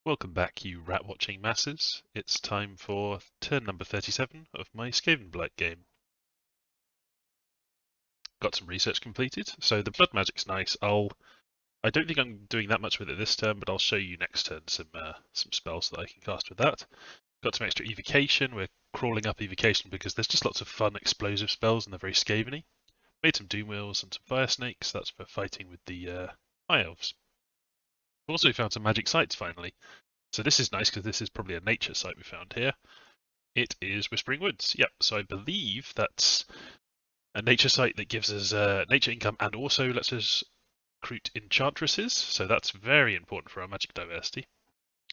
Welcome back, you rat-watching masses. It's time for turn number 37 of my Skavenblight game. Got some research completed, so the blood magic's nice. I don't think I'm doing that much with it this turn, but I'll show you next turn some spells that I can cast with that. Got some extra evocation. We're crawling up evocation because there's just lots of fun explosive spells and they're very Skaven-y. Made some doom wheels and some fire snakes. That's for fighting with the high elves. Also found some magic sites finally. So this is nice because this is probably a nature site we found here. It is Whispering Woods. Yep, so I believe that's a nature site that gives us nature income and also lets us recruit enchantresses. So that's very important for our magic diversity.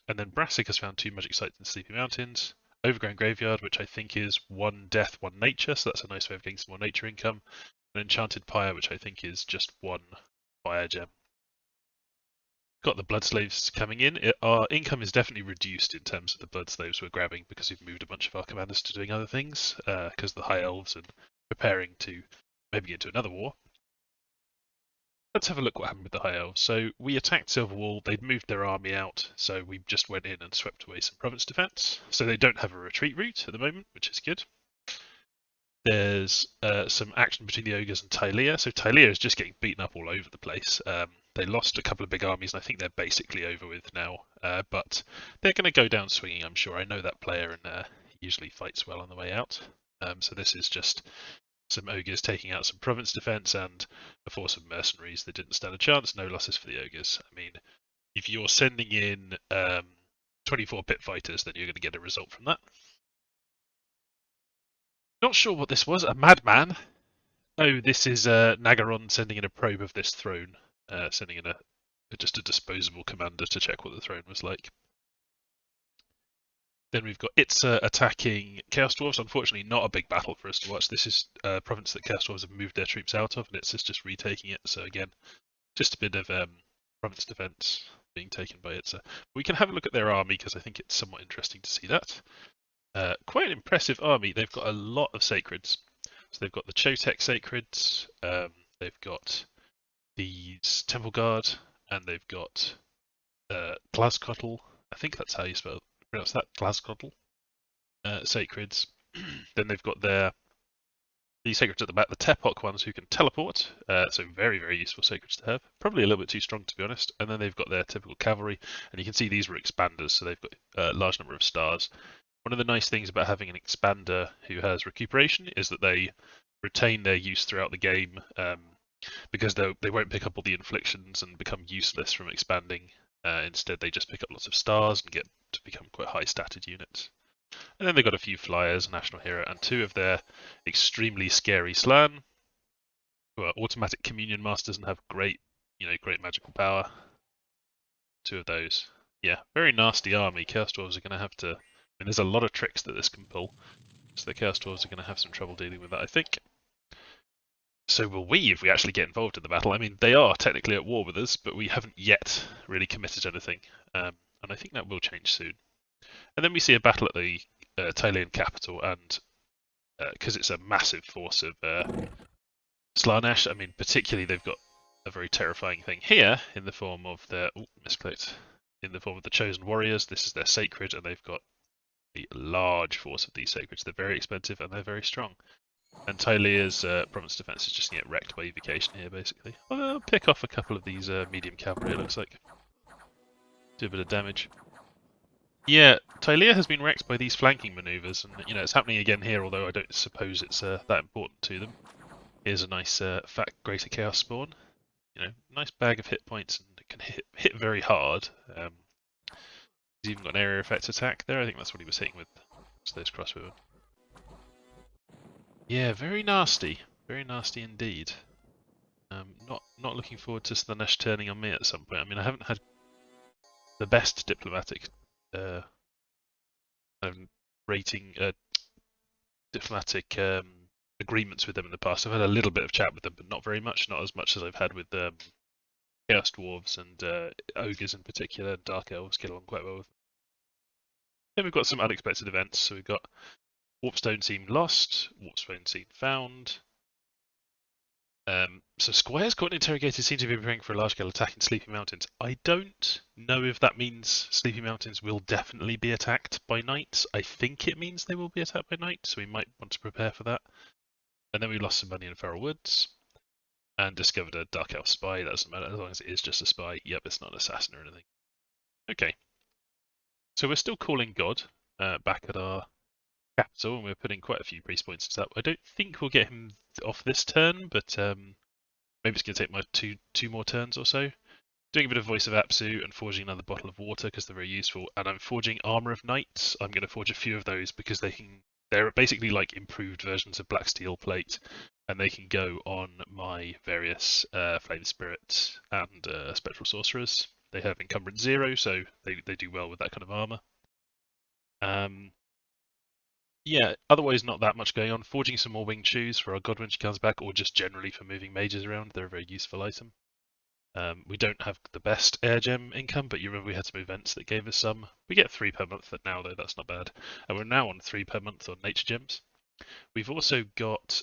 And then Brassic has found 2 magic sites in Sleepy Mountains. Overgrown Graveyard, which I think is 1 death, 1 nature, so that's a nice way of getting some more nature income. An Enchanted Pyre, which I think is just 1 fire gem. Got the blood slaves coming in. Our income is definitely reduced in terms of the blood slaves we're grabbing because we've moved a bunch of our commanders to doing other things because the high elves and preparing to maybe get into another war. Let's have a look what happened with the high elves. So we attacked Silverwall. They'd moved their army out, so we just went in and swept away some province defense. So they don't have a retreat route at the moment, which is good. There's some action between the Ogres and Tilea. So Tilea is just getting beaten up all over the place. They lost a couple of big armies, and I think they're basically over with now. But they're going to go down swinging, I'm sure. I know that player and usually fights well on the way out. So this is just some Ogres taking out some province defense and a force of mercenaries that didn't stand a chance. No losses for the Ogres. I mean, if you're sending in 24 pit fighters, then you're going to get a result from that. Not sure what this was. A madman? Oh, this is Naggarond sending in a probe of this throne. Sending in just a disposable commander to check what the throne was like. Then we've got Izta attacking Chaos Dwarfs. Unfortunately, not a big battle for us to watch. This is a province that Chaos Dwarfs have moved their troops out of, and Izta's just retaking it. So again, just a bit of province defense being taken by Izta. We can have a look at their army because I think it's somewhat interesting to see that. Quite an impressive army. They've got a lot of sacreds. So they've got the Chotek sacreds. They've got these Temple Guard, and they've got Glascottle. I think that's how you pronounce that, Glascottle. Sacreds. Then they've got these sacreds at the back, the Tepok ones who can teleport. So very, very useful sacreds to have. Probably a little bit too strong to be honest. And then they've got their typical cavalry, and you can see these were expanders, so they've got a large number of stars. One of the nice things about having an expander who has recuperation is that they retain their use throughout the game. Because they won't pick up all the inflictions and become useless from expanding. Instead, they just pick up lots of stars and get to become quite high-statted units. And then they've got a few flyers, a national hero, and 2 of their extremely scary Slann, who are automatic communion masters and have great magical power. 2 of those. Yeah, very nasty army. Chaos Dwarves are going to have to. I mean, there's a lot of tricks that this can pull, so the Chaos Dwarves are going to have some trouble dealing with that, I think. So will we if we actually get involved in the battle. I mean, they are technically at war with us, but we haven't yet really committed anything. And I think that will change soon. And then we see a battle at the Tilean capital, and because it's a massive force of Slaanesh, I mean, particularly they've got a very terrifying thing here in the form of their... Oh, misclicked. In the form of the Chosen Warriors. This is their sacred, and they've got a large force of these sacreds. They're very expensive, and they're very strong. And Tilea's province defense is just going to get wrecked by evocation here, basically. I'll pick off a couple of these medium cavalry, it looks like. Do a bit of damage. Yeah, Tilea has been wrecked by these flanking maneuvers, and it's happening again here, although I don't suppose it's that important to them. Here's a nice fat Greater Chaos Spawn. Nice bag of hit points, and it can hit very hard. He's even got an area effect attack there. I think that's what he was hitting with those crossbowmen. Yeah, very nasty indeed. Not looking forward to Slaanesh turning on me at some point. I mean, I haven't had the best diplomatic diplomatic agreements with them in the past. I've had a little bit of chat with them, but not very much. Not as much as I've had with Chaos Dwarves and Ogres in particular. And Dark Elves get along quite well with them. Then we've got some unexpected events. So we've got Warpstone seemed lost, Warpstone seemed found. So squares caught and interrogated seem to be preparing for a large-scale attack in Sleepy Mountains. I don't know if that means Sleepy Mountains will definitely be attacked by knights. I think it means they will be attacked by knights, so we might want to prepare for that. And then we lost some money in Feral Woods and discovered a Dark Elf spy. That doesn't matter as long as it is just a spy. Yep, it's not an assassin or anything. Okay. So we're still calling God back at our capital, and we're putting quite a few priest points into that. I don't think we'll get him off this turn, but maybe it's going to take my two more turns or so. Doing a bit of Voice of Apsu and forging another bottle of water because they're very useful. And I'm forging Armor of Knights. I'm going to forge a few of those because they're basically like improved versions of Black Steel Plate, and they can go on my various Flame Spirit and Spectral Sorcerers. They have Encumbrance 0, so they do well with that kind of armor. Yeah, otherwise not that much going on. Forging some more winged shoes for our god when she comes back, or just generally for moving mages around. They're a very useful item. We don't have the best air gem income, but you remember we had some events that gave us some. We get 3 per month now, though, that's not bad. And we're now on 3 per month on nature gems. We've also got,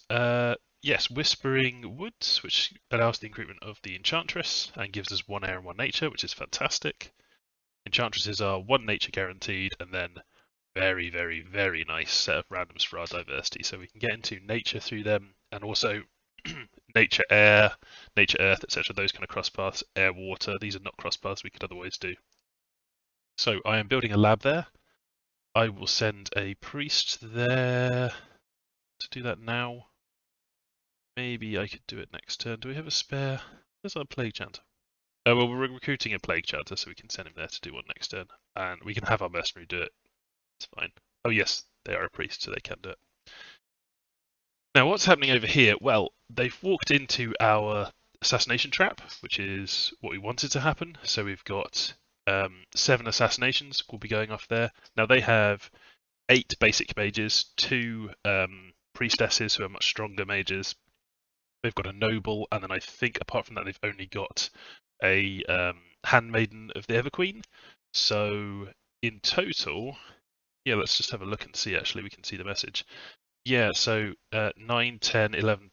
yes, Whispering Woods, which allows the increment of the Enchantress and gives us 1 air and 1 nature, which is fantastic. Enchantresses are 1 nature guaranteed, and then very, very, very nice set of randoms for our diversity. So we can get into nature through them, and also nature air, nature earth, etc. Those kind of cross paths, air water. These are not cross paths we could otherwise do. So I am building a lab there. I will send a priest there to do that now. Maybe I could do it next turn. Do we have a spare? Where's our plague chanter? Oh, well, we're recruiting a plague chanter, so we can send him there to do one next turn, and we can have our mercenary do it. It's fine. Oh yes, they are a priest, so they can do it. Now, what's happening over here? Well, they've walked into our assassination trap, which is what we wanted to happen. So we've got 7 assassinations will be going off there. Now they have 8 basic mages, 2 priestesses who are much stronger mages. They've got a noble, and then I think apart from that, they've only got a handmaiden of the Everqueen. So in total, yeah, let's just have a look and see. Actually, we can see the message. Yeah, so 9, 10, 11,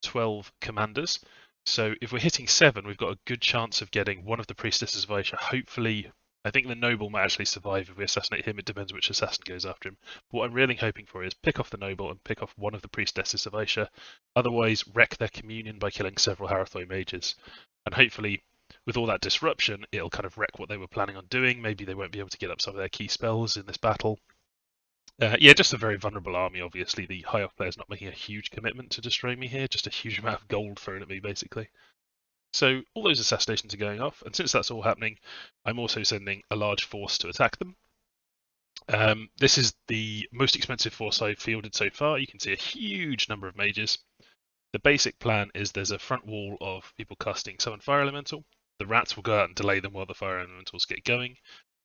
12 commanders. So if we're hitting 7, we've got a good chance of getting one of the priestesses of Aisha. Hopefully, I think the noble might actually survive if we assassinate him. It depends which assassin goes after him. But what I'm really hoping for is pick off the noble and pick off one of the priestesses of Aisha. Otherwise, wreck their communion by killing several Harathoi mages. And hopefully, with all that disruption, it'll kind of wreck what they were planning on doing. Maybe they won't be able to get up some of their key spells in this battle. Yeah, just a very vulnerable army, obviously. The high off player's not making a huge commitment to destroying me here, just a huge amount of gold thrown at me, basically. So all those assassinations are going off, and since that's all happening, I'm also sending a large force to attack them. This is the most expensive force I've fielded so far. You can see a huge number of mages. The basic plan is there's a front wall of people casting Summon Fire Elemental. The rats will go out and delay them while the Fire Elementals get going.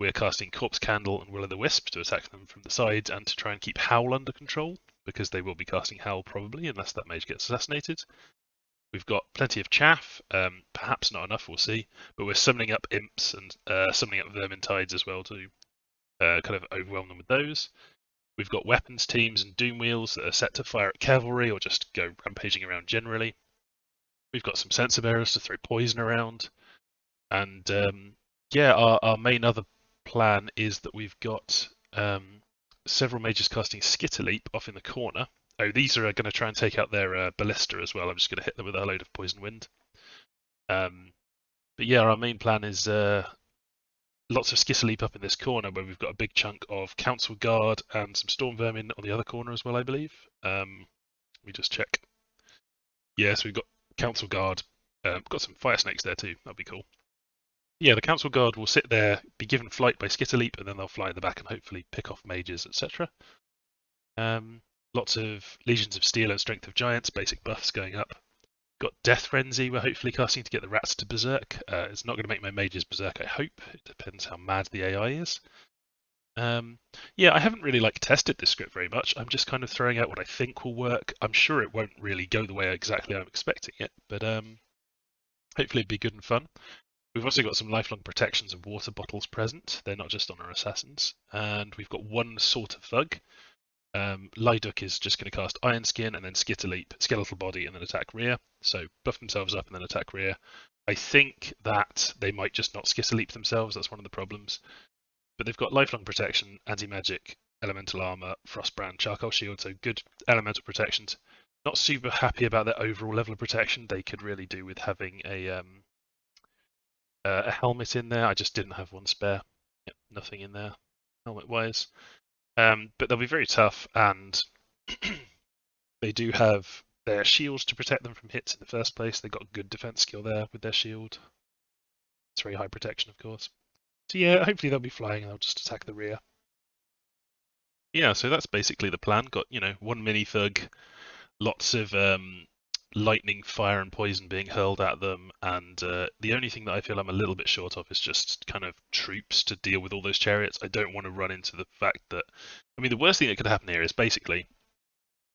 We're casting Corpse Candle and Will-o'-the-Wisp to attack them from the sides and to try and keep Howl under control, because they will be casting Howl probably, unless that mage gets assassinated. We've got plenty of chaff, perhaps not enough, we'll see, but we're summoning up imps and summoning up Vermintides as well to kind of overwhelm them with those. We've got weapons teams and doom wheels that are set to fire at cavalry or just go rampaging around generally. We've got some sensor bearers to throw poison around. And yeah, our main other plan is that we've got several mages casting Skitterleap off in the corner. Oh, these are going to try and take out their ballista as well. I'm just going to hit them with a load of poison wind. But yeah, our main plan is lots of Skitterleap up in this corner where we've got a big chunk of Council Guard and some Storm Vermin on the other corner as well, I believe. Let me just check. Yeah, so we've got Council Guard. Got some Fire Snakes there too. That'd be cool. Yeah, the Council Guard will sit there, be given flight by Skitterleap, and then they'll fly in the back and hopefully pick off mages, etc. Lots of Legions of Steel and Strength of Giants, basic buffs going up. Got Death Frenzy, we're hopefully casting to get the rats to Berserk. It's not going to make my mages Berserk, I hope. It depends how mad the AI is. Yeah, I haven't really tested this script very much. I'm just kind of throwing out what I think will work. I'm sure it won't really go the way exactly I'm expecting it, but hopefully it'll be good and fun. We've also got some lifelong protections and water bottles present. They're not just on our assassins. And we've got 1 sort of thug. Lyduk is just going to cast Iron Skin and then Skitter Leap, Skeletal Body, and then attack rear. So buff themselves up and then attack rear. I think that they might just not Skitter Leap themselves. That's one of the problems. But they've got lifelong protection, anti-magic, elemental armor, frostbrand, charcoal shield, so good elemental protections. Not super happy about their overall level of protection. They could really do with having a helmet in there. I just didn't have one spare. Yep, nothing in there, helmet-wise. But they'll be very tough, and they do have their shields to protect them from hits in the first place. They've got good defense skill there with their shield. It's very high protection, of course. So yeah, hopefully they'll be flying and they'll just attack the rear. Yeah, so that's basically the plan. Got, one minifig, lots of lightning, fire, and poison being hurled at them, and the only thing that I feel I'm a little bit short of is just kind of troops to deal with all those chariots. I don't want to run into the fact that, the worst thing that could happen here is basically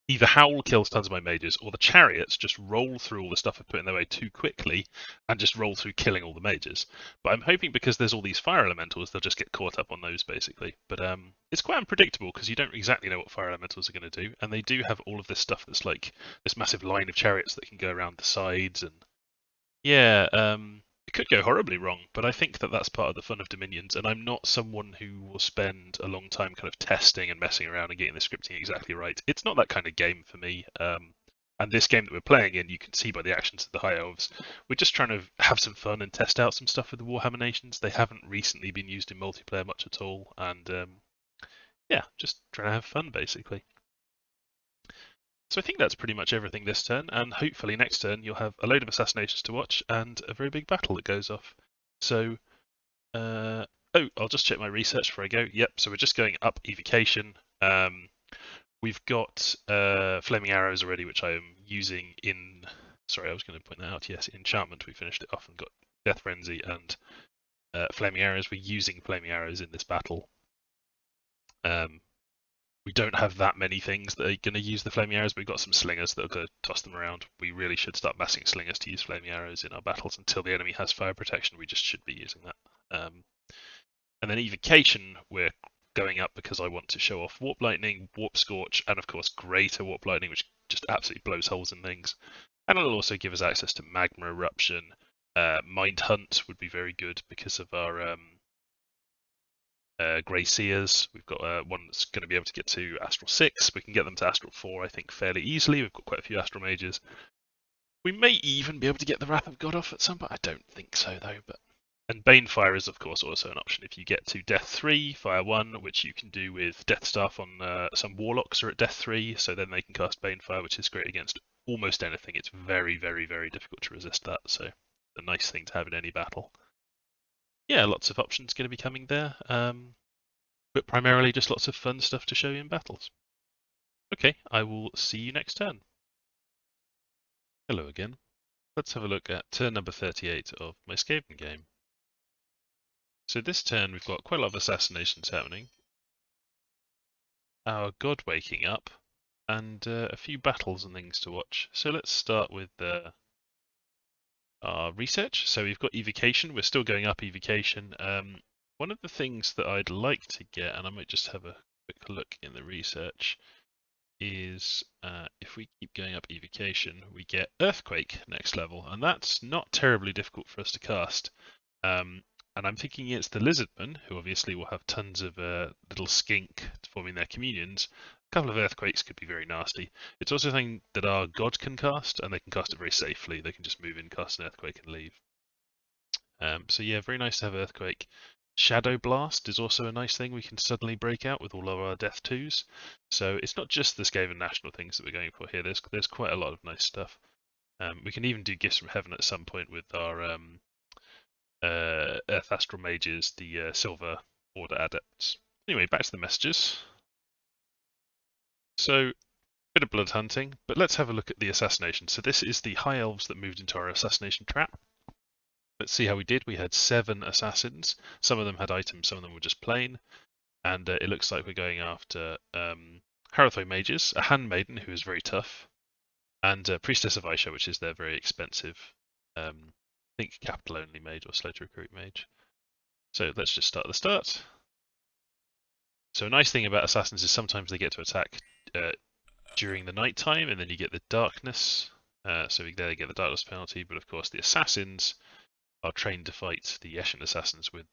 either Howl kills tons of my mages, or the chariots just roll through all the stuff I've put in their way too quickly and just roll through killing all the mages. But I'm hoping because there's all these fire elementals, they'll just get caught up on those basically. But it's quite unpredictable because you don't exactly know what fire elementals are going to do, and they do have all of this stuff that's like this massive line of chariots that can go around the sides, and yeah, it could go horribly wrong, but I think that that's part of the fun of Dominions, and I'm not someone who will spend a long time kind of testing and messing around and getting the scripting exactly right. It's not that kind of game for me. And this game that we're playing in, you can see by the actions of the High Elves, we're just trying to have some fun and test out some stuff with the Warhammer Nations. They haven't recently been used in multiplayer much at all, and yeah, just trying to have fun basically. So I think that's pretty much everything this turn, and hopefully next turn you'll have a load of assassinations to watch and a very big battle that goes off. So, I'll just check my research before I go. Yep, so we're just going up evocation. We've got flaming arrows already, which I am using in. Sorry, I was going to point that out. Yes, enchantment. We finished it off and got death frenzy and flaming arrows. We're using flaming arrows in this battle. We don't have that many things that are going to use the flaming arrows, but we've got some slingers that are going to toss them around. We really should start massing slingers to use flaming arrows in our battles until the enemy has fire protection. We just should be using that. And then evocation, we're going up because I want to show off warp lightning, warp scorch, and of course greater warp lightning, which just absolutely blows holes in things. And it'll also give us access to magma eruption. Mind hunt would be very good because of our Grey Seers. We've got one that's going to be able to get to Astral 6. We can get them to Astral 4, I think, fairly easily. We've got quite a few Astral Mages. We may even be able to get the Wrath of God off at some point. I don't think so, though. And Banefire is, of course, also an option if you get to Death 3, Fire 1, which you can do with Death Staff on some Warlocks are at Death 3, so then they can cast Banefire, which is great against almost anything. It's very, very, very difficult to resist that, so a nice thing to have in any battle. Yeah, lots of options going to be coming there, but primarily just lots of fun stuff to show you in battles. Okay, I will see you next turn. Hello again. Let's have a look at turn number 38 of my Skaven game. So this turn we've got quite a lot of assassinations happening, our god waking up, and a few battles and things to watch. So let's start with our research. So we've got evocation. We're still going up evocation. One of the things that I'd like to get, and I might just have a quick look in the research, is if we keep going up evocation, we get Earthquake next level, and that's not terribly difficult for us to cast. And I'm thinking it's the Lizardmen, who obviously will have tons of little skink forming their communions. A couple of Earthquakes could be very nasty. It's also something that our god can cast, and they can cast it very safely. They can just move in, cast an Earthquake, and leave. So yeah, very nice to have Earthquake. Shadow Blast is also a nice thing we can suddenly break out with all of our Death 2s. So it's not just the Skaven national things that we're going for here. There's quite a lot of nice stuff. We can even do Gifts from Heaven at some point with our Earth Astral Mages, the Silver Order Adepts. Anyway, back to the messages. So, bit of blood hunting, but let's have a look at the assassination. So this is the High Elves that moved into our assassination trap. Let's see how we did. We had 7 assassins. Some of them had items, some of them were just plain. And it looks like we're going after Harathoi Mages, a Handmaiden who is very tough, and Priestess of Aisha, which is their very expensive, I think capital only mage or slow to recruit mage. So let's just start at the start. So a nice thing about assassins is sometimes they get to attack during the night time, and then you get the darkness. So they get the darkness penalty, but of course the assassins are trained to fight the Eshin assassins with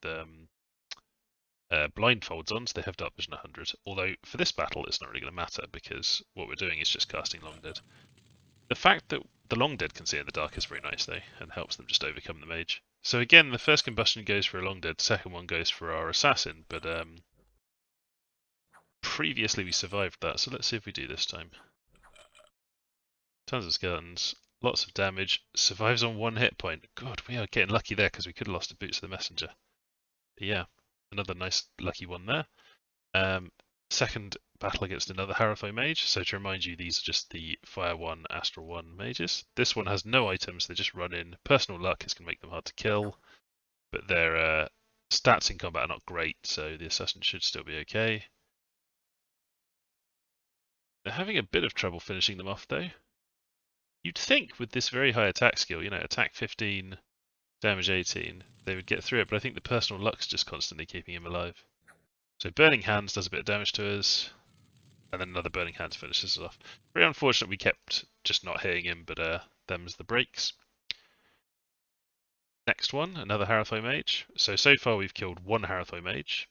blindfolds on, so they have dark vision 100. Although for this battle it's not really going to matter because what we're doing is just casting Long Dead. The fact that the Long Dead can see in the dark is very nice though, and helps them just overcome the mage. So again, the first combustion goes for a Long Dead, the second one goes for our assassin, but previously we survived that, so let's see if we do this time. Tons of skeletons, lots of damage, survives on 1 hit point. God, we are getting lucky there because we could have lost to Boots of the Messenger. But yeah, another nice lucky one there. Second battle against another Harathoi mage. So to remind you, these are just the Fire 1, Astral 1 mages. This one has no items, they just run in. Personal luck is going to make them hard to kill, but their stats in combat are not great, so the assassin should still be okay. They're having a bit of trouble finishing them off though. You'd think with this very high attack skill, you know, attack 15, damage 18, they would get through it, but I think the personal luck's just constantly keeping him alive. So Burning Hands does a bit of damage to us, and then another Burning Hands finishes us off. Very unfortunate we kept just not hitting him, but them's the breaks. Next one, another Harathoi mage. So far we've killed 1 Harathoi mage.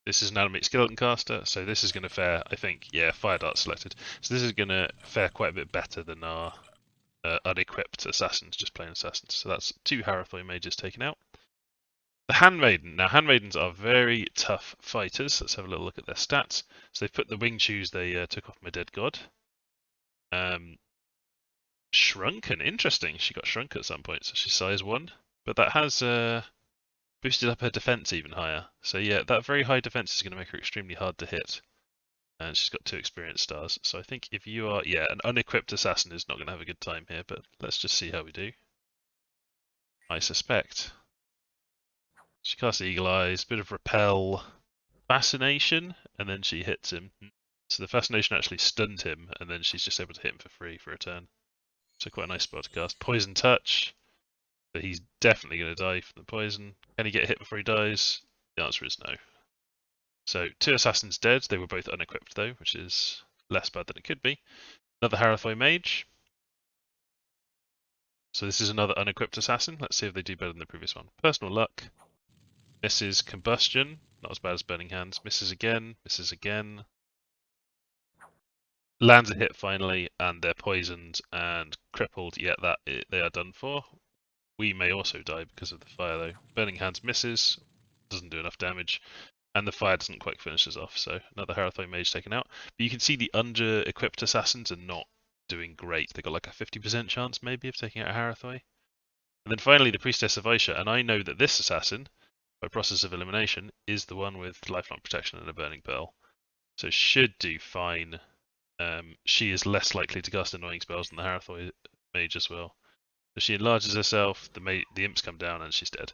This is an Animate Skeleton Caster, so this is going to fare, I think, yeah, Fire Dart selected. So this is going to fare quite a bit better than our unequipped assassins, just plain assassins. So that's 2 Harathoi mages taken out. The Handmaiden. Now, Handmaidens are very tough fighters. Let's have a little look at their stats. So they've put the wing shoes they took off my dead god. Shrunken, interesting. She got shrunk at some point, so she's size 1. But that has boosted up her defense even higher. So yeah, that very high defense is going to make her extremely hard to hit. And she's got 2 experience stars. So I think if you are, yeah, an unequipped assassin is not going to have a good time here, but let's just see how we do. I suspect. She casts Eagle Eyes, bit of Repel, Fascination, and then she hits him. So the Fascination actually stunned him, and then she's just able to hit him for free for a turn. So quite a nice spell to cast. Poison Touch. But he's definitely going to die from the poison. Can he get hit before he dies? The answer is no. So 2 assassins dead. They were both unequipped though, which is less bad than it could be. Another Harathoi mage. So this is another unequipped assassin. Let's see if they do better than the previous one. Personal luck. Misses Combustion. Not as bad as Burning Hands. Misses again. Misses again. Lands a hit finally, and they're poisoned and crippled. Yet they are done for. We may also die because of the fire though. Burning Hands misses, doesn't do enough damage, and the fire doesn't quite finish us off, so another Harathoi mage taken out. But you can see the under-equipped assassins are not doing great. They got like a 50% chance maybe of taking out a Harathoi. And then finally the Priestess of Aisha, and I know that this assassin, by process of elimination, is the one with lifelong protection and a burning pearl. So should do fine. She is less likely to cast annoying spells than the Harathoi mage as well. So she enlarges herself, the imps come down, and she's dead.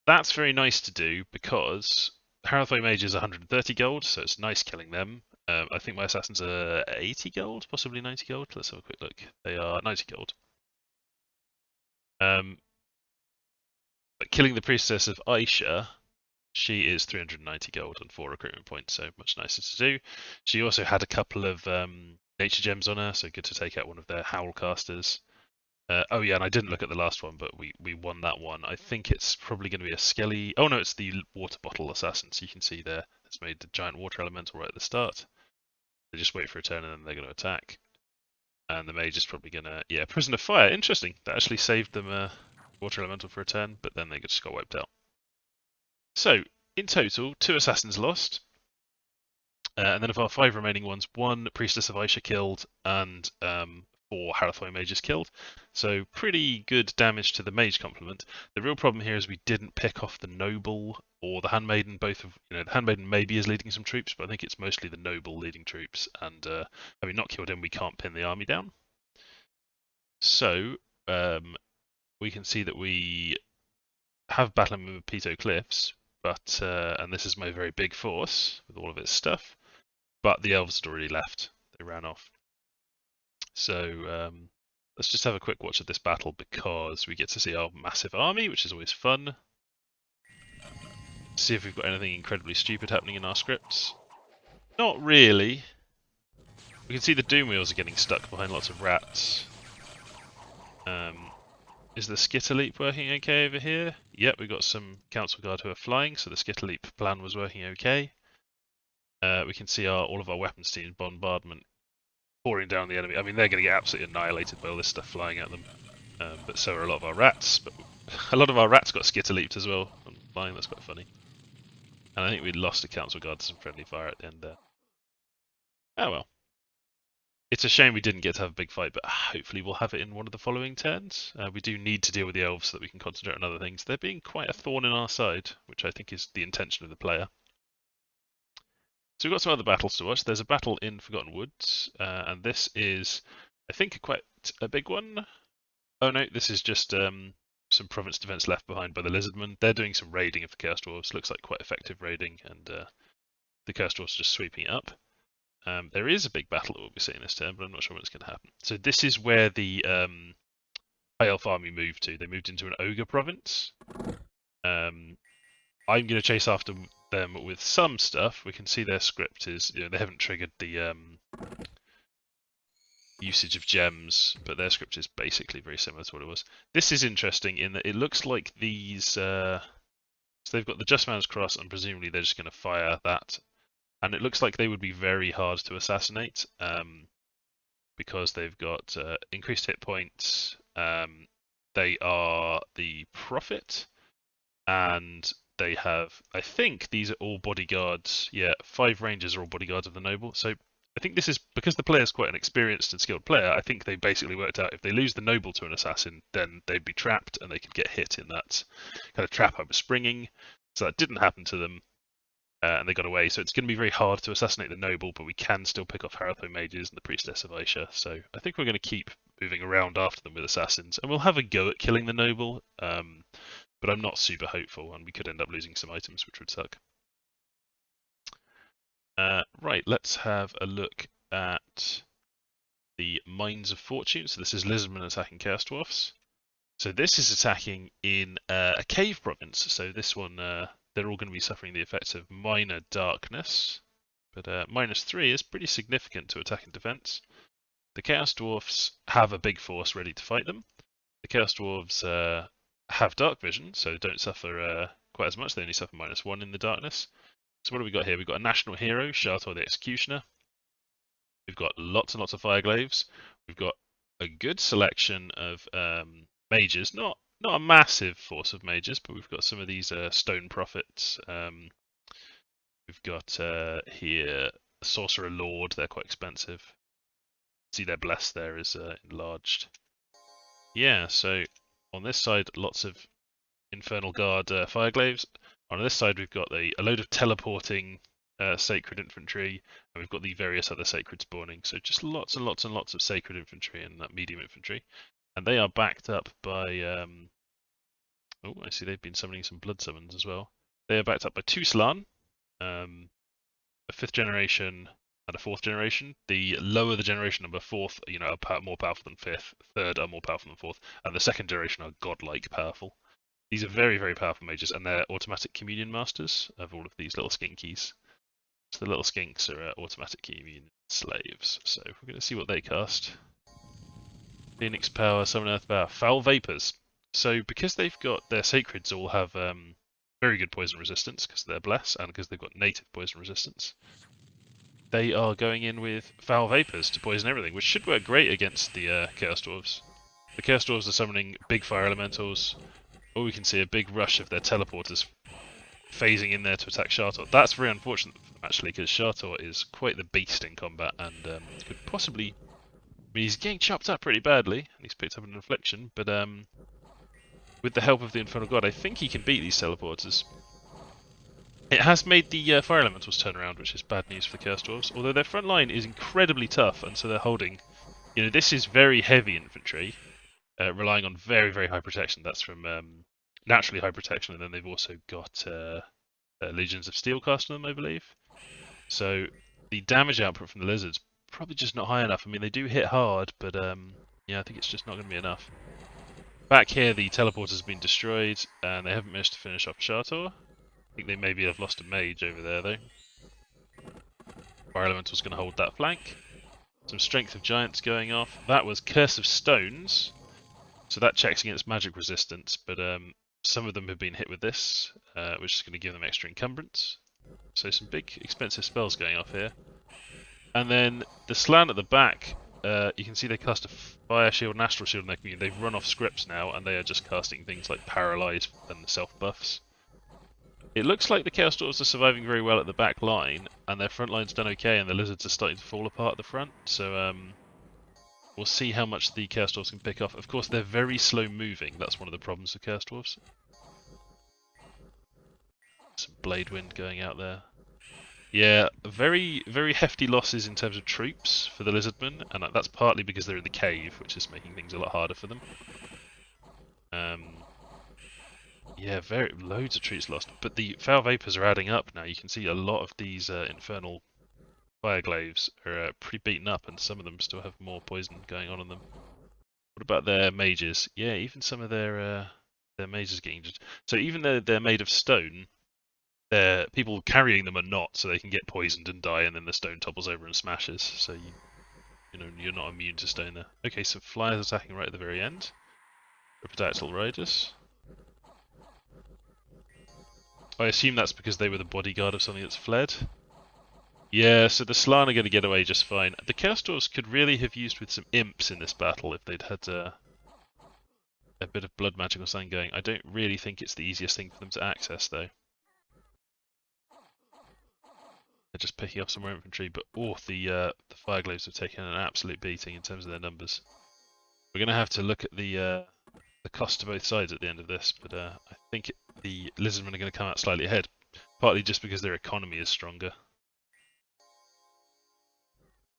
That's very nice to do because Harathoi mage is 130 gold, so it's nice killing them. I think my assassins are 80 gold, possibly 90 gold. Let's have a quick look. They are 90 gold. But killing the Priestess of Aisha, she is 390 gold and 4 recruitment points, so much nicer to do. She also had a couple of nature gems on her, so good to take out one of their howl casters. Oh yeah, and I didn't look at the last one, but we won that one. I think it's probably going to be a Skelly. Oh no, it's the water bottle assassin. So you can see there, it's made the giant water elemental right at the start. They just wait for a turn and then they're going to attack. And the mage is probably going to, yeah, Prison of Fire. Interesting. That actually saved them a water elemental for a turn, but then they just got wiped out. So in total, 2 assassins lost. And then of our 5 remaining ones, 1 Priestess of Aisha killed and 4 Harathoi mages killed. So pretty good damage to the mage complement. The real problem here is we didn't pick off the noble or the handmaiden. Both of, you know, the handmaiden maybe is leading some troops, but I think it's mostly the noble leading troops. And having not killed him, we can't pin the army down. So we can see that we have battling with Pito Cliffs, but and this is my very big force with all of its stuff. But the elves had already left. They ran off. So let's just have a quick watch of this battle because we get to see our massive army, which is always fun. See if we've got anything incredibly stupid happening in our scripts. Not really. We can see the Doom Wheels are getting stuck behind lots of rats. Is the Skitterleap working okay over here? Yep, we've got some Council Guard who are flying, so the Skitterleap plan was working okay. We can see all of our weapons team's bombardment pouring down the enemy. I mean, they're going to get absolutely annihilated by all this stuff flying at them. But so are a lot of our rats. But a lot of our rats got Skitterleaped as well. And flying, that's quite funny. And I think we lost a Council Guard to some friendly fire at the end there. Oh well. It's a shame we didn't get to have a big fight, but hopefully we'll have it in one of the following turns. We do need to deal with the elves so that we can concentrate on other things. They're being quite a thorn in our side, which I think is the intention of the player. So we've got some other battles to watch. There's a battle in Forgotten Woods, and this is, I think, quite a big one. Oh no, this is just some province defense left behind by the Lizardmen. They're doing some raiding of the Chaos Dwarves. Looks like quite effective raiding, and the Chaos Dwarves are just sweeping it up. There is a big battle that we'll be seeing this turn, but I'm not sure when it's going to happen. So this is where the High Elf army moved to. They moved into an Ogre province. I'm going to chase after them with some stuff. We can see their script is, they haven't triggered the usage of gems, but their script is basically very similar to what it was. This is interesting in that it looks like these, so they've got the Just Man's Cross, and presumably they're just going to fire that. And it looks like they would be very hard to assassinate because they've got increased hit points. They are the Prophet, and they have, I think these are all bodyguards. Yeah, 5 Rangers are all bodyguards of the Noble. So I think this is, because the player's quite an experienced and skilled player, I think they basically worked out if they lose the Noble to an Assassin, then they'd be trapped and they could get hit in that kind of trap I was springing. So that didn't happen to them. And they got away, so it's going to be very hard to assassinate the Noble, but we can still pick off Haratho Mages and the Priestess of Aisha, so I think we're going to keep moving around after them with Assassins, and we'll have a go at killing the Noble, but I'm not super hopeful, and we could end up losing some items, which would suck. Right, let's have a look at the Mines of Fortune. So this is Lizardmen attacking Chaos Dwarfs. So this is attacking in a cave province, so this one... they're all going to be suffering the effects of minor darkness, but -3 is pretty significant to attack and defense. The Chaos Dwarfs have a big force ready to fight them. The Chaos Dwarves have dark vision, so don't suffer quite as much. They only suffer -1 in the darkness. So what have we got here? We've got a national hero, Shartor the Executioner. We've got lots and lots of Fireglaves. We've got a good selection of mages, not a massive force of mages, but we've got some of these stone prophets. We've got here Sorcerer Lord. They're quite expensive. See their bless there is enlarged. Yeah, so on this side, lots of Infernal Guard Fireglaves. On this side, we've got a load of teleporting sacred infantry, and we've got the various other sacred spawning. So just lots and lots and lots of sacred infantry and medium infantry. And they are backed up by... oh, I see they've been summoning some blood summons as well. They are backed up by 2 Slann, a 5th generation and a 4th generation. The lower the generation number, 4th, are more powerful than 5th. 3rd are more powerful than 4th, and the 2nd generation are godlike powerful. These are very, very powerful mages, and they're automatic communion masters of all of these little skinkies. So the little skinks are automatic communion slaves. So we're going to see what they cast. Phoenix power, summon earth power, foul vapors. So because they've got their sacreds all have very good poison resistance because they're bless and because they've got native poison resistance, they are going in with foul vapors to poison everything, which should work great against the Chaos Dwarves. The Chaos Dwarves are summoning big fire elementals. Or we can see a big rush of their teleporters phasing in there to attack Shartor. That's very unfortunate for them actually, because Shartor is quite the beast in combat and could possibly... I mean, he's getting chopped up pretty badly, and he's picked up an infliction, but with the help of the Infernal God, I think he can beat these teleporters. It has made the Fire Elementals turn around, which is bad news for the Chaos Dwarves, although their front line is incredibly tough, and so they're holding... this is very heavy infantry, relying on very, very high protection. That's from naturally high protection, and then they've also got Legions of Steel cast on them, I believe. So the damage output from the Lizards probably just not high enough. I mean, they do hit hard, but yeah, I think it's just not going to be enough. Back here, the teleporters have been destroyed, and they haven't managed to finish off Shartor. think they maybe have lost a mage over there though. Fire Elemental's going to hold that flank. Some Strength of Giants going off. That was Curse of Stones, so that checks against magic resistance, but some of them have been hit with this, which is going to give them extra encumbrance. So some big expensive spells going off here. And then the Slan at the back, you can see they cast a Fire Shield and Astral Shield in their community. They've run off scripts now, and they are just casting things like Paralyze and self buffs. It looks like the Chaos Dwarves are surviving very well at the back line, and their front line's done okay, and the Lizards are starting to fall apart at the front, so we'll see how much the Chaos Dwarves can pick off. Of course, they're very slow moving, that's one of the problems with Chaos Dwarves. Some Blade Wind going out there. Yeah, very, very hefty losses in terms of troops for the Lizardmen, and that's partly because they're in the cave, which is making things a lot harder for them. Yeah, loads of troops lost, but the Foul Vapors are adding up now. You can see a lot of these infernal fire glaives are pretty beaten up, and some of them still have more poison going on in them. What about their mages? Yeah, even some of their mages getting injured. So even though they're made of stone, people carrying them are not, so they can get poisoned and die, and then the stone topples over and smashes. So you're not immune to stone there. Okay, so flyers attacking right at the very end. Riptidactyl Riders. I assume that's because they were the bodyguard of something that's fled. Yeah, so the Slan are going to get away just fine. The Chaos Dwarves could really have used with some imps in this battle if they'd had a bit of blood magic or something going. I don't really think it's the easiest thing for them to access, though. They're just picking up some more infantry, but the Fireglaves have taken an absolute beating in terms of their numbers. We're going to have to look at the cost to both sides at the end of this, but I think the Lizardmen are going to come out slightly ahead, partly just because their economy is stronger.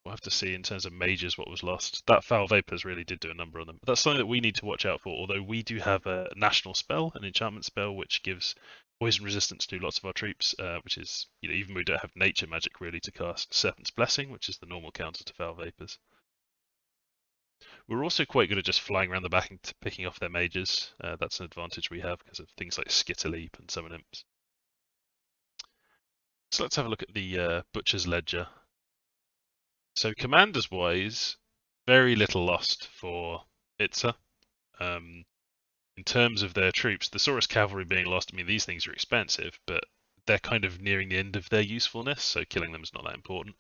We'll have to see in terms of mages what was lost. That Foul Vapors really did do a number on them. That's something that we need to watch out for, although we do have a national spell, an enchantment spell, which gives poison resistance to lots of our troops, which is, even when we don't have nature magic really to cast Serpent's Blessing, which is the normal counter to Foul Vapors. We're also quite good at just flying around the back and picking off their mages. That's an advantage we have because of things like Skitter Leap and Summon Imps. So let's have a look at the Butcher's Ledger. So commanders-wise, very little lost for Izta. In terms of their troops, the Saurus Cavalry being lost, I mean, these things are expensive, but they're kind of nearing the end of their usefulness, so killing them is not that important.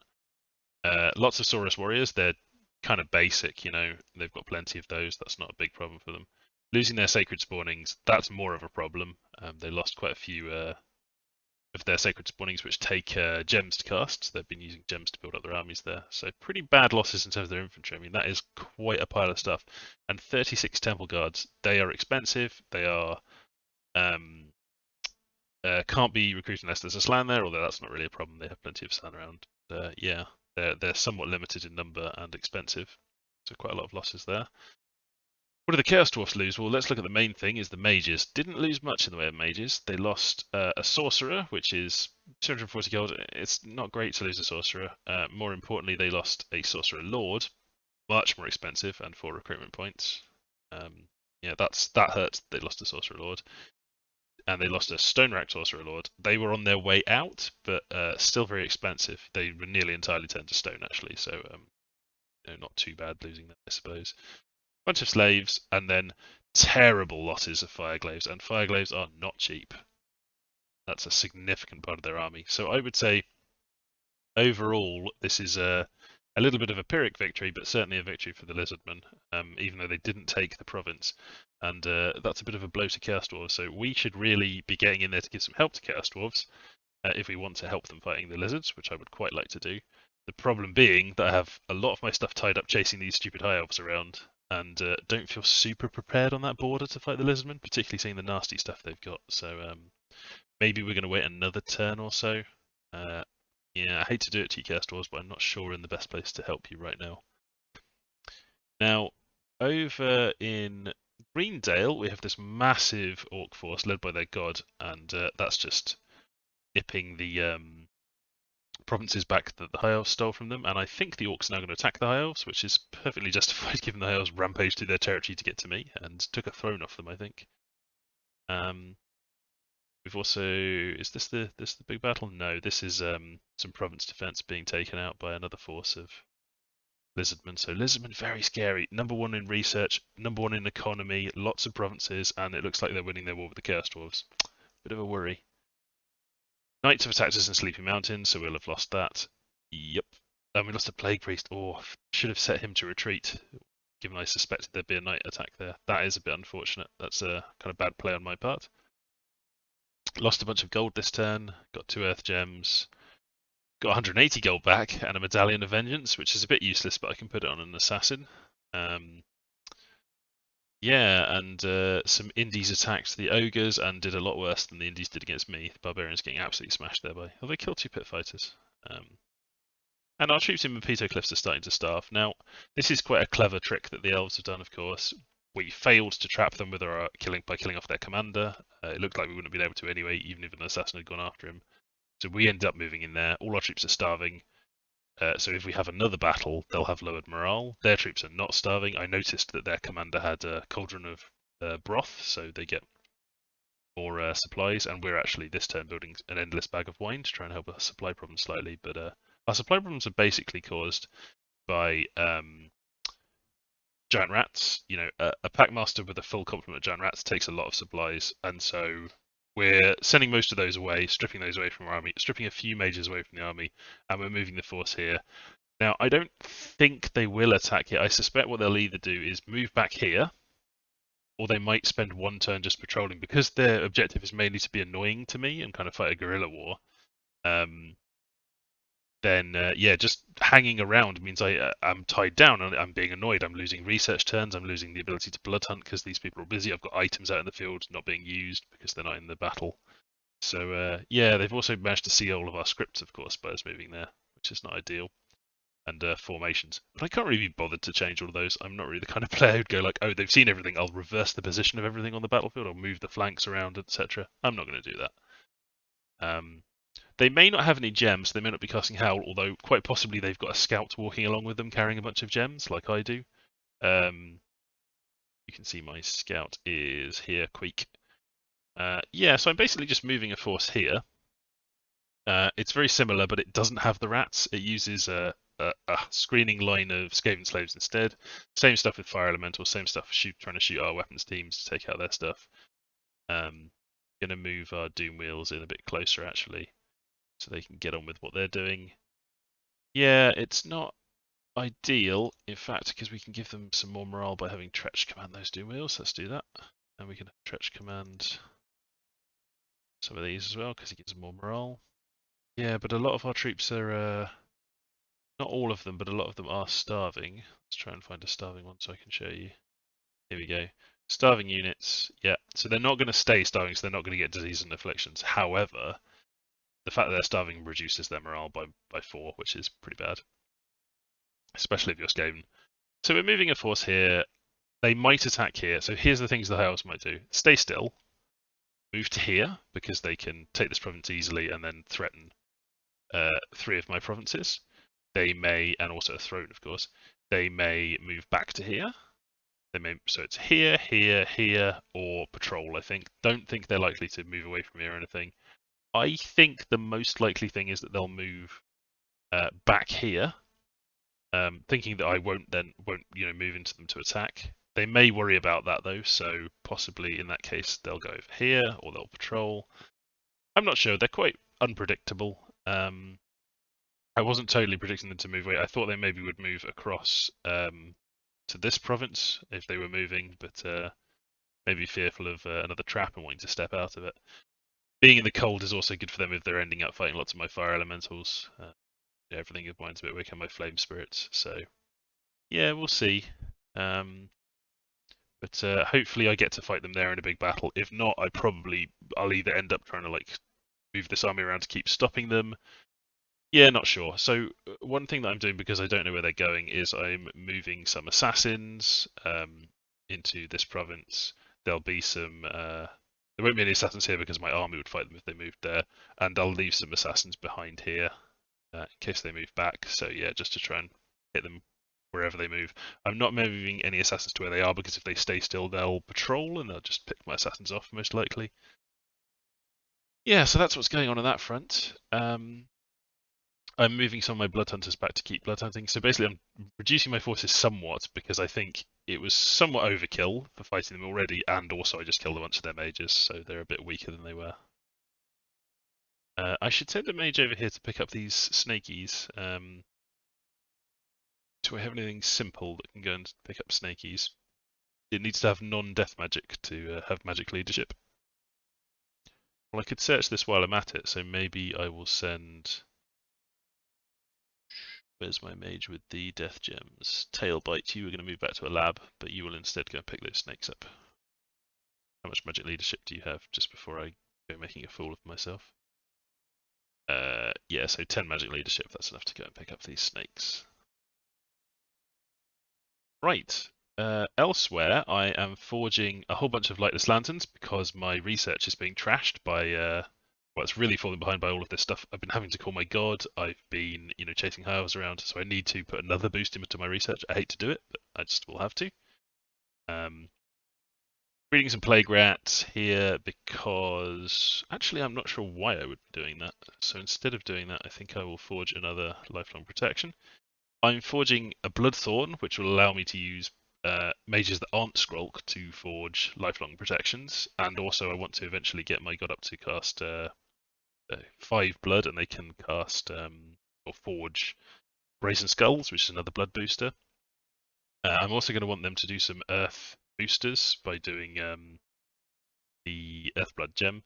Lots of Saurus Warriors, they're kind of basic, they've got plenty of those, that's not a big problem for them. Losing their Sacred Spawnings, that's more of a problem. They lost quite a few of their Sacred Spawnings, which take gems to cast. So they've been using gems to build up their armies there. So pretty bad losses in terms of their infantry. I mean, that is quite a pile of stuff. And 36 Temple Guards, they are expensive. They are can't be recruited unless there's a Slan there, although that's not really a problem. They have plenty of Slan around. Yeah, they're somewhat limited in number and expensive. So quite a lot of losses there. What did the Chaos Dwarfs lose? Well, let's look at the main thing, is the mages. Didn't lose much in the way of mages. They lost a sorcerer, which is 240 gold. It's not great to lose a sorcerer. More importantly, they lost a sorcerer lord, much more expensive, and 4 recruitment points. Yeah, that hurts. They lost a sorcerer lord. And they lost a stone rack sorcerer lord. They were on their way out, but still very expensive. They were nearly entirely turned to stone, actually, so not too bad losing them, I suppose. Bunch of slaves, and then terrible losses of Fireglaves, and Fireglaves are not cheap. That's a significant part of their army. So I would say, overall, this is a little bit of a Pyrrhic victory, but certainly a victory for the Lizardmen, even though they didn't take the province. And that's a bit of a blow to Chaos Dwarves, so we should really be getting in there to give some help to Chaos Dwarves if we want to help them fighting the Lizards, which I would quite like to do. The problem being that I have a lot of my stuff tied up chasing these stupid High Elves around, and don't feel super prepared on that border to fight the Lizardmen, particularly seeing the nasty stuff they've got. So maybe we're going to wait another turn or so. Yeah, I hate to do it to you, Chaos Dwarves, but I'm not sure we're in the best place to help you right now. Now, over in Greendale, we have this massive orc force led by their god, and that's just nipping the provinces back that the High Elves stole from them, and I think the Orcs are now going to attack the High Elves, which is perfectly justified given the High Elves rampaged through their territory to get to me and took a throne off them, I think. We've also, is this the big battle? No, this is some province defense being taken out by another force of Lizardmen. So Lizardmen very scary. Number one in research, number one in economy, lots of provinces, and it looks like they're winning their war with the Chaos Dwarfs. Bit of a worry. Knights have attacked us in Sleepy Mountain, so we'll have lost that. Yep. And we lost a Plague Priest. Oh, should have set him to retreat, given I suspected there'd be a knight attack there. That is a bit unfortunate. That's a kind of bad play on my part. Lost a bunch of gold this turn, got 2 earth gems, got 180 gold back, and a medallion of vengeance, which is a bit useless, but I can put it on an assassin. Yeah, and some Indies attacked the Ogres and did a lot worse than the Indies did against me. The Barbarians getting absolutely smashed thereby. Oh, they killed 2 pit fighters. And our troops in Mapito Cliffs are starting to starve. Now, this is quite a clever trick that the Elves have done, of course. We failed to trap them with our by killing off their commander. It looked like we wouldn't have been able to anyway, even if an assassin had gone after him. So we ended up moving in there. All our troops are starving. So if we have another battle, they'll have lowered morale. Their troops are not starving. I noticed that their commander had a cauldron of broth, so they get more supplies. And we're actually this turn building an endless bag of wine to try and help our supply problem slightly. But our supply problems are basically caused by giant rats. You know, a packmaster with a full complement of giant rats takes a lot of supplies, and so we're sending most of those away, stripping those away from our army, stripping a few mages away from the army, and we're moving the force here. Now, I don't think they will attack here. I suspect what they'll either do is move back here, or they might spend 1 turn just patrolling, because their objective is mainly to be annoying to me and kind of fight a guerrilla war. Then yeah, just hanging around means I'm tied down and I'm being annoyed. I'm losing research turns. I'm losing the ability to blood hunt because these people are busy. I've got items out in the field not being used because they're not in the battle. So yeah, they've also managed to see all of our scripts, of course, by us moving there, which is not ideal. And formations, but I can't really be bothered to change all of those. I'm not really the kind of player who'd go like, oh, they've seen everything, I'll reverse the position of everything on the battlefield, I'll move the flanks around, etc. I'm not going to do that. They may not have any gems, so they may not be casting Howl, although quite possibly they've got a scout walking along with them carrying a bunch of gems, like I do. You can see my scout is here, Queek. Yeah, so I'm basically just moving a force here. It's very similar, but it doesn't have the rats. It uses a screening line of Skaven slaves instead. Same stuff with fire elementals, same stuff trying to shoot our weapons teams to take out their stuff. Gonna move our doom wheels in a bit closer actually, so they can get on with what they're doing. Yeah, it's not ideal, in fact, because we can give them some more morale by having Tretch command those doom wheels. Let's do that. And we can have Tretch command some of these as well, because he gives them more morale. Yeah, but a lot of our troops are, not all of them, but a lot of them are starving. Let's try and find a starving one so I can show you. Here we go. Starving units, yeah. So they're not going to stay starving, so they're not going to get disease and afflictions. However, the fact that they're starving reduces their morale by 4, which is pretty bad. Especially if you're Skaven. So we're moving a force here. They might attack here. So here's the things the High Elves might do. Stay still. Move to here, because they can take this province easily and then threaten 3 of my provinces. They may, and also a throne, of course. They may move back to here. They may, so it's here, here, here, or patrol, I think. Don't think they're likely to move away from here or anything. I think the most likely thing is that they'll move back here, thinking that I won't move into them to attack. They may worry about that though, so possibly in that case they'll go over here or they'll patrol. I'm not sure. They're quite unpredictable. I wasn't totally predicting them to move away. I thought they maybe would move across to this province if they were moving, but maybe fearful of another trap and wanting to step out of it. Being in the cold is also good for them if they're ending up fighting lots of my fire elementals. Yeah, everything of mine's a bit weak and my flame spirits, so yeah, we'll see. But hopefully I get to fight them there in a big battle. If not, I'll either end up trying to like move this army around to keep stopping them. Yeah, not sure. So one thing that I'm doing, because I don't know where they're going, is I'm moving some assassins into this province. There'll be some. There won't be any assassins here because my army would fight them if they moved there, and I'll leave some assassins behind here in case they move back. So yeah, just to try and hit them wherever they move. I'm not moving any assassins to where they are because if they stay still, they'll patrol and they'll just pick my assassins off most likely. Yeah, so that's what's going on that front. I'm moving some of my blood hunters back to keep blood hunting. So basically, I'm reducing my forces somewhat because I think it was somewhat overkill for fighting them already, and also I just killed a bunch of their mages, so they're a bit weaker than they were. I should send a mage over here to pick up these snakies. Do I have anything simple that can go and pick up snakies? It needs to have non-death magic to have magic leadership. Well, I could search this while I'm at it, so maybe I will send. Where's my mage with the death gems? Tailbite, you are going to move back to a lab, but you will instead go and pick those snakes up. How much magic leadership do you have just before I go making a fool of myself? Yeah, so 10 magic leadership, that's enough to go and pick up these snakes. Right. Elsewhere, I am forging a whole bunch of lightless lanterns because my research is being trashed by well, it's really falling behind by all of this stuff. I've been having to call my god. I've been, chasing high elves around, so I need to put another boost into my research. I hate to do it, but I just will have to. Reading some plague rats here because actually I'm not sure why I would be doing that. So instead of doing that, I think I will forge another lifelong protection. I'm forging a Bloodthorn, which will allow me to use mages that aren't Skrulk to forge lifelong protections, and also I want to eventually get my god up to cast 5 blood, and they can cast or forge Brazen Skulls, which is another blood booster. I'm also going to want them to do some earth boosters by doing the Earthblood gem.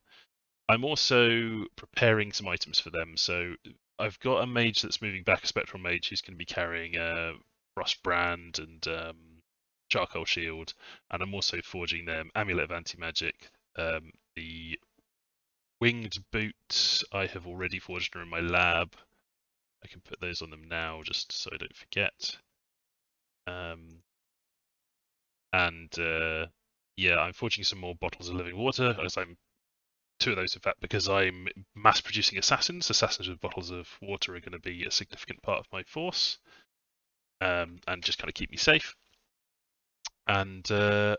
I'm also preparing some items for them, so I've got a mage that's moving back, a spectral mage who's going to be carrying Frostbrand and Charcoal Shield, and I'm also forging them Amulet of Anti-Magic. The Winged Boots I have already forged in my lab. I can put those on them now just so I don't forget. Yeah, I'm forging some more bottles of living water, as I'm 2 of those, in fact, because I'm mass producing assassins. Assassins with bottles of water are going to be a significant part of my force, and just kind of keep me safe. And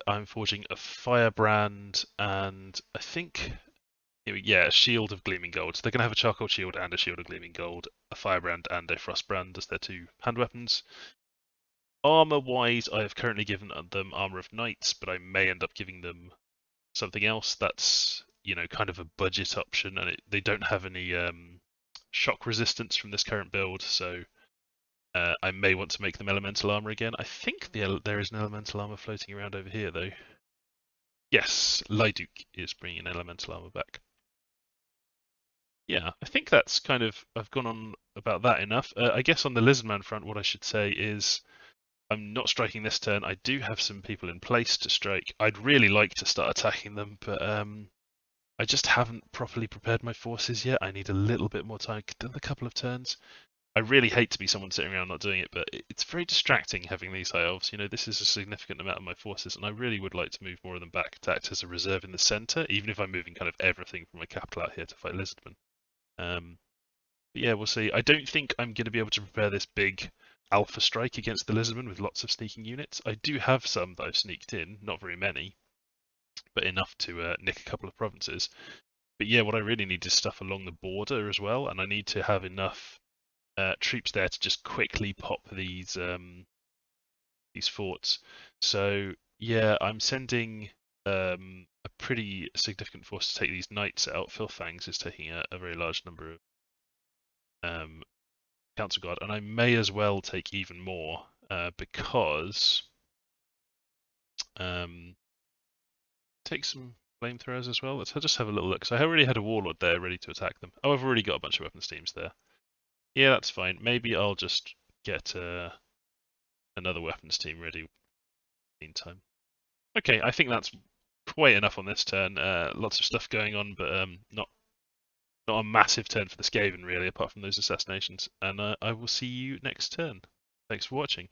I'm forging a firebrand and I think, yeah, a shield of gleaming gold. So they're going to have a charcoal shield and a shield of gleaming gold, a firebrand and a frostbrand as their 2 hand weapons. Armor-wise, I have currently given them armor of knights, but I may end up giving them something else that's kind of a budget option, and they don't have any shock resistance from this current build, so I may want to make them elemental armor again. I think there is an elemental armor floating around over here, though. Yes, Lyduk is bringing elemental armor back. Yeah, I think that's kind of, I've gone on about that enough. I guess on the Lizardman front, what I should say is I'm not striking this turn. I do have some people in place to strike. I'd really like to start attacking them, but I just haven't properly prepared my forces yet. I need a little bit more time, a couple of turns. I really hate to be someone sitting around not doing it, but it's very distracting having these high elves. This is a significant amount of my forces, and I really would like to move more of them back to act as a reserve in the centre, even if I'm moving kind of everything from my capital out here to fight Lizardmen. But yeah, we'll see. I don't think I'm going to be able to prepare this big alpha strike against the Lizardmen with lots of sneaking units. I do have some that I've sneaked in, not very many, but enough to nick a couple of provinces. But yeah, what I really need is stuff along the border as well, and I need to have enough troops there to just quickly pop these forts. So yeah, I'm sending a pretty significant force to take these knights out. Filfangs is taking a very large number of council guard, and I may as well take even more because take some flamethrowers as well. Let's just have a little look. So I already had a warlord there ready to attack them. Oh, I've already got a bunch of weapons teams there. Yeah, that's fine. Maybe I'll just get another weapons team ready in the meantime. Okay, I think that's quite enough on this turn. Lots of stuff going on, but not a massive turn for the Skaven really, apart from those assassinations. And I will see you next turn. Thanks for watching.